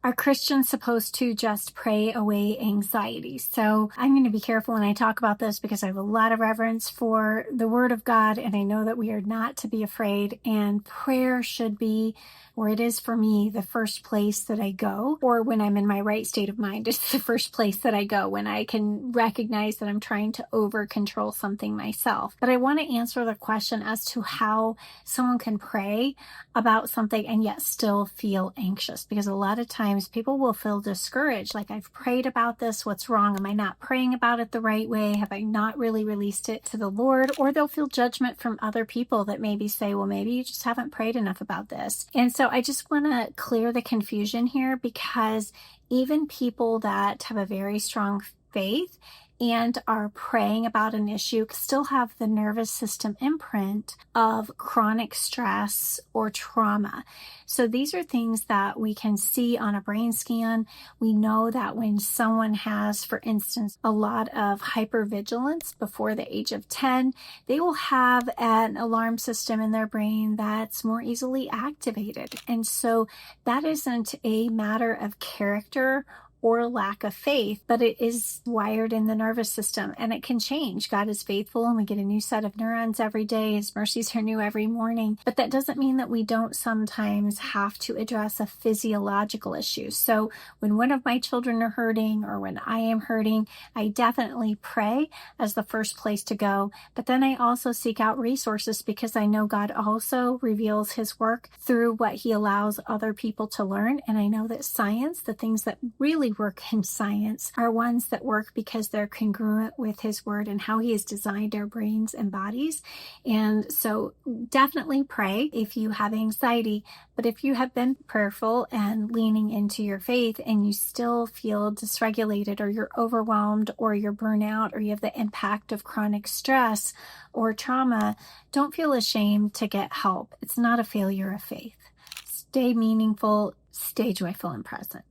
Are Christians supposed to just pray away anxiety? So I'm going to be careful when I talk about this because I have a lot of reverence for the Word of God, and I know that we are not to be afraid, and prayer should be, where it is for me, the first place that I go, or when I'm in my right state of mind, it's the first place that I go when I can recognize that I'm trying to over control something myself. But I want to answer the question as to how someone can pray about something and yet still feel anxious, because a lot of times people will feel discouraged. Like, I've prayed about this. What's wrong? Am I not praying about it the right way? Have I not really released it to the Lord? Or they'll feel judgment from other people that maybe say, well, maybe you just haven't prayed enough about this. And so I just want to clear the confusion here, because even people that have a very strong faith and are praying about an issue still have the nervous system imprint of chronic stress or trauma. So these are things that we can see on a brain scan. We know that when someone has, for instance, a lot of hypervigilance before the age of 10, they will have an alarm system in their brain that's more easily activated. And so that isn't a matter of character or lack of faith, but it is wired in the nervous system, and it can change. God is faithful, and we get a new set of neurons every day. His mercies are new every morning. But that doesn't mean that we don't sometimes have to address a physiological issue. So when one of my children are hurting, or when I am hurting, I definitely pray as the first place to go. But then I also seek out resources, because I know God also reveals his work through what he allows other people to learn. And I know that science, the things that really work in science, are ones that work because they're congruent with his word and how he has designed our brains and bodies. And so definitely pray if you have anxiety. But if you have been prayerful and leaning into your faith and you still feel dysregulated, or you're overwhelmed, or you're burnout, or you have the impact of chronic stress or trauma, don't feel ashamed to get help. It's not a failure of faith. Stay meaningful, stay joyful and present.